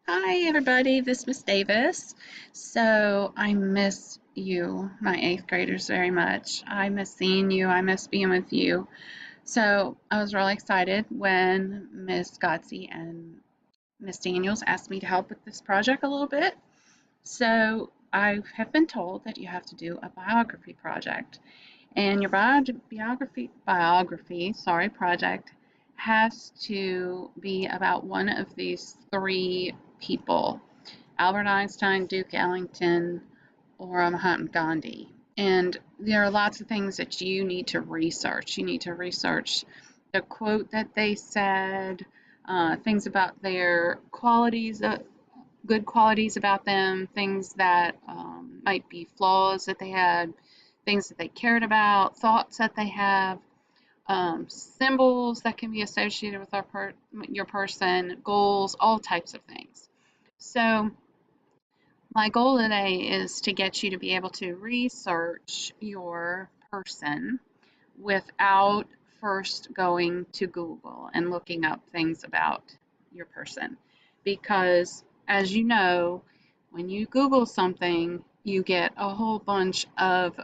Hi everybody, this is Miss Davis. So I miss you, my eighth graders, very much. I miss seeing you, I miss being with you. So I was really excited when Miss Godsey and Miss Daniels asked me to help with this project a little bit. So I have been told that you have to do a biography project. And your biography project has to be about one of these three people: Albert Einstein, Duke Ellington, or Mahatma Gandhi. And there are lots of things that you need to research. You need to research the quote that they said, things about their qualities, good qualities about them, things that might be flaws that they had, things that they cared about, thoughts that they have, symbols that can be associated with your person, goals, all types of things. So my goal today is to get you to be able to research your person without first going to Google and looking up things about your person. Because, as you know, when you Google something, you get a whole bunch of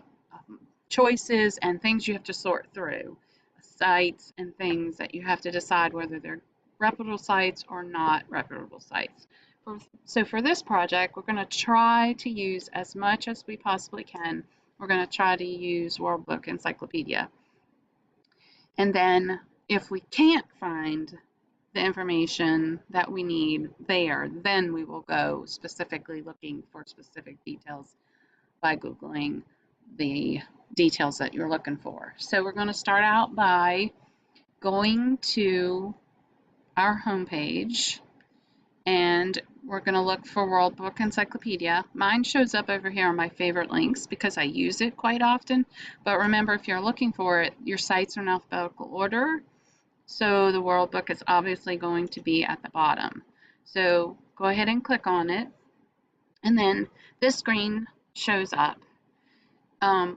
choices and things you have to sort through, sites and things that you have to decide whether they're reputable sites or not reputable sites. So for this project, we're going to try to use as much as we possibly can. We're going to try to use World Book Encyclopedia. And then if we can't find the information that we need there, then we will go specifically looking for specific details by Googling the details that you're looking for. So we're going to start out by going to our homepage, and we're going to look for World Book Encyclopedia. Mine shows up over here on my favorite links because I use it quite often. But remember, if you're looking for it, your sites are in alphabetical order. So the World Book is obviously going to be at the bottom. So go ahead and click on it. And then this screen shows up.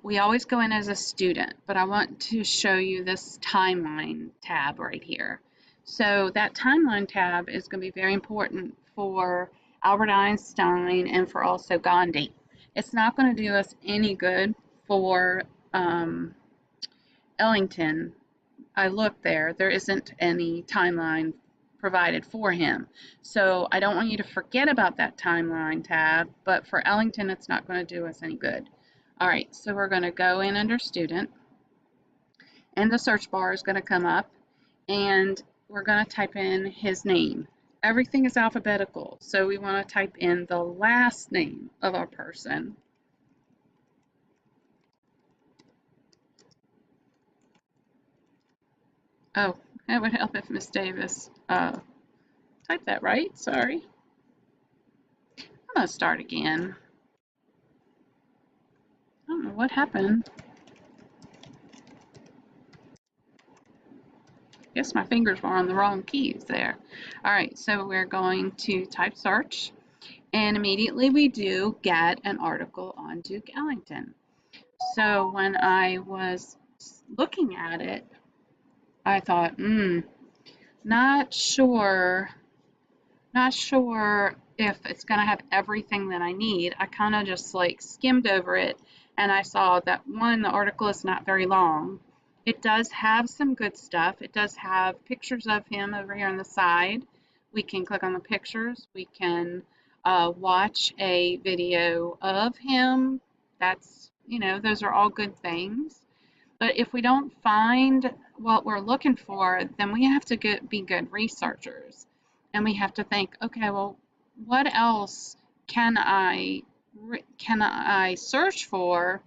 We always go in as a student, but I want to show you this timeline tab right here. So that timeline tab is going to be very important for Albert Einstein and for also Gandhi. It's not going to do us any good for Ellington. I looked there, there isn't any timeline provided for him. So I don't want you to forget about that timeline tab, but for Ellington, it's not going to do us any good. All right, so we're going to go in under student, and the search bar is going to come up, and we're going to type in his name. Everything is alphabetical, so we want to type in the last name of our person. Oh, it would help if Miss Davis typed that right. Sorry. I'm going to start again. I don't know what happened. Guess my fingers were on the wrong keys there. All right, so we're going to type search, and immediately we do get an article on Duke Ellington. So when I was looking at it, I thought, not sure, not sure if it's going to have everything that I need. I kind of just like skimmed over it, and I saw that one, the article is not very long. It does have some good stuff. It does have pictures of him over here on the side. We can click on the pictures. We can watch a video of him. That's, those are all good things. But if we don't find what we're looking for, then we have to be good researchers. And we have to think, okay, well, what else can I search for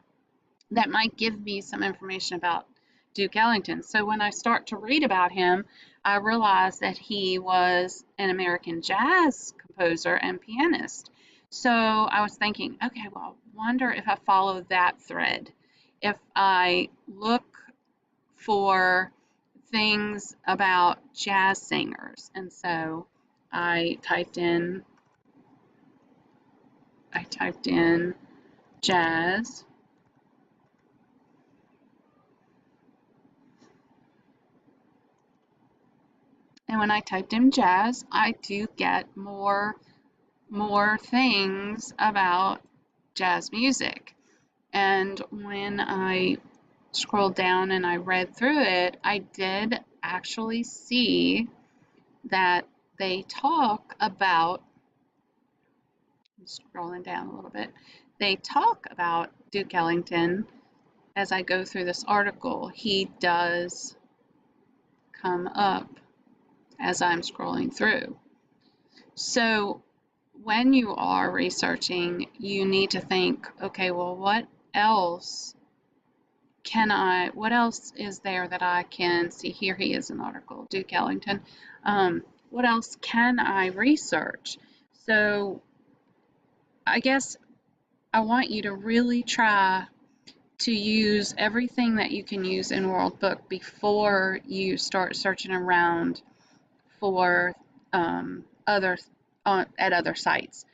that might give me some information about Duke Ellington? So when I start to read about him, I realize that he was an American jazz composer and pianist. So I was thinking, okay, well, I wonder if I follow that thread. If I look for things about jazz singers, and so I typed in jazz, and when I typed in jazz, I do get more more things about jazz music. And when I scrolled down and I read through it, I did actually see that they talk about, I'm scrolling down a little bit, they talk about Duke Ellington as I go through this article. He does come up as I'm scrolling through. So when you are researching, you need to think, okay, well, what else is there that I can see? Here he is, an article, Duke Ellington. What else can I research? So I guess I want you to really try to use everything that you can use in World Book before you start searching around for other at other sites.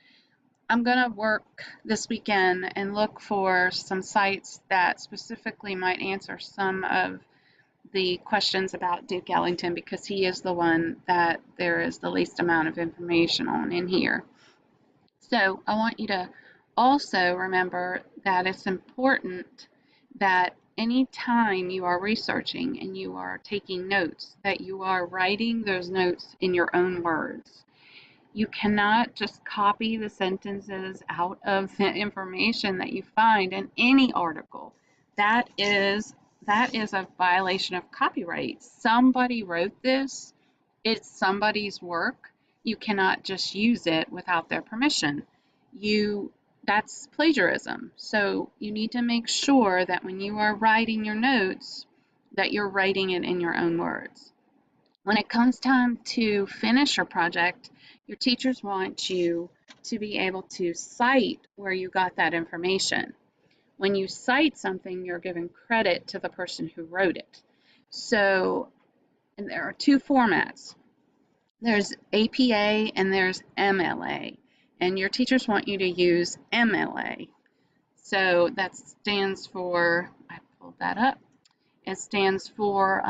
I'm going to work this weekend and look for some sites that specifically might answer some of the questions about Duke Ellington, because he is the one that there is the least amount of information on in here. So I want you to also remember that it's important that anytime you are researching and you are taking notes, that you are writing those notes in your own words. You cannot just copy the sentences out of the information that you find in any article. That is a violation of copyright. Somebody wrote this. It's somebody's work. You cannot just use it without their permission. That's plagiarism. So you need to make sure that when you are writing your notes, that you're writing it in your own words. When it comes time to finish your project, your teachers want you to be able to cite where you got that information. When you cite something, you're giving credit to the person who wrote it. So, and there are two formats. There's APA and there's MLA. And your teachers want you to use MLA. So that stands for, I pulled that up, it stands for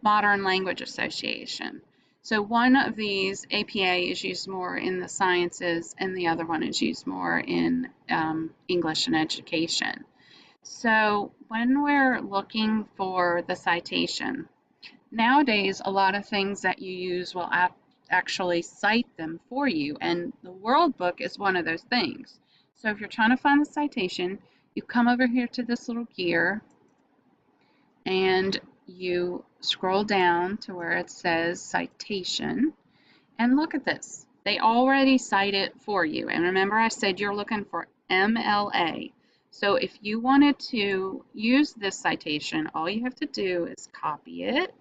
Modern Language Association. So one of these, APA, is used more in the sciences and the other one is used more in English and education. So when we're looking for the citation, nowadays a lot of things that you use will actually cite them for you, and the World Book is one of those things. So if you're trying to find the citation, you come over here to this little gear and you scroll down to where it says citation, and look at this. They already cite it for you. And remember, I said you're looking for MLA. So if you wanted to use this citation, all you have to do is copy it,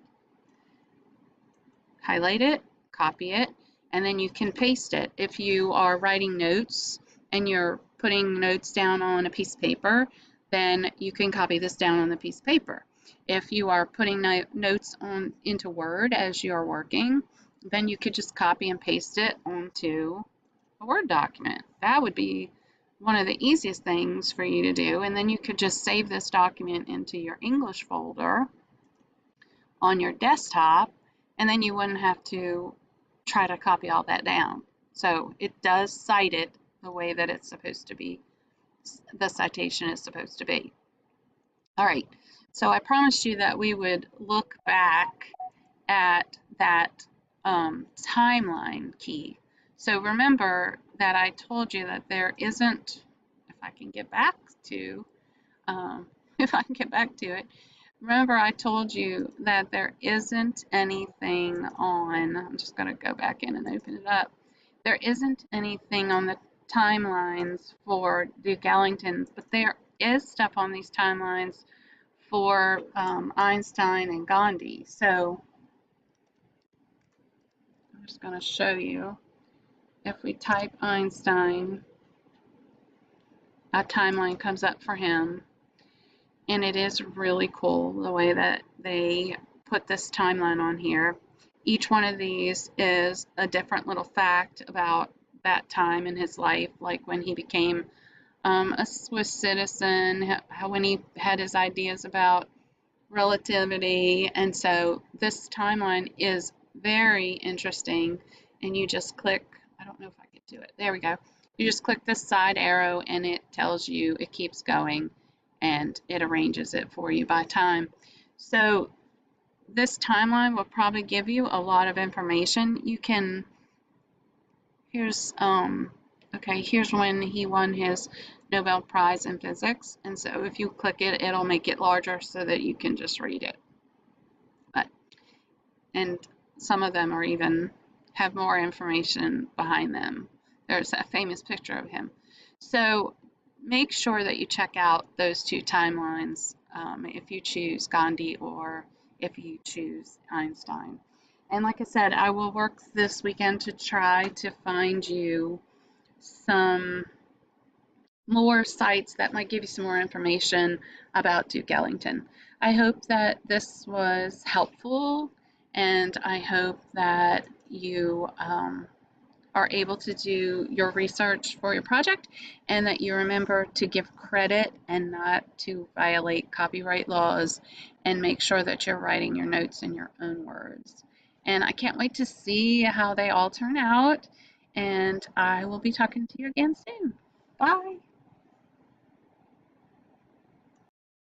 highlight it, copy it, and then you can paste it. If you are writing notes and you're putting notes down on a piece of paper, then you can copy this down on the piece of paper. If you are putting notes into Word as you're working, then you could just copy and paste it onto a Word document. That would be one of the easiest things for you to do, and then you could just save this document into your English folder on your desktop, and then you wouldn't have to try to copy all that down. So it does cite it the way that it's supposed to be, the citation is supposed to be. All right, so I promised you that we would look back at that timeline key. So remember that I told you that there isn't, if I can get back to, if I can get back to it, remember I told you that there isn't anything on, I'm just going to go back in and open it up. There isn't anything on the timelines for Duke Ellington, but there is stuff on these timelines for Einstein and Gandhi. So I'm just going to show you. If we type Einstein, a timeline comes up for him. And it is really cool the way that they put this timeline on here. Each one of these is a different little fact about that time in his life, like when he became a Swiss citizen, when he had his ideas about relativity. And so this timeline is very interesting. and you just click, I don't know if I could do it. There we go. You just click this side arrow and it tells you, it keeps going and it arranges it for you by time. So this timeline will probably give you a lot of information. You can, here's okay, here's when he won his Nobel Prize in Physics. And so if you click it, it'll make it larger so that you can just read it. But, and some of them are even have more information behind them. There's a famous picture of him. So make sure that you check out those two timelines if you choose Gandhi or if you choose Einstein. And like I said, I will work this weekend to try to find you some more sites that might give you some more information about Duke Ellington. I hope that this was helpful, and I hope that you are able to do your research for your project and that you remember to give credit and not to violate copyright laws, and make sure that you're writing your notes in your own words. And I can't wait to see how they all turn out, and I will be talking to you again soon. Bye.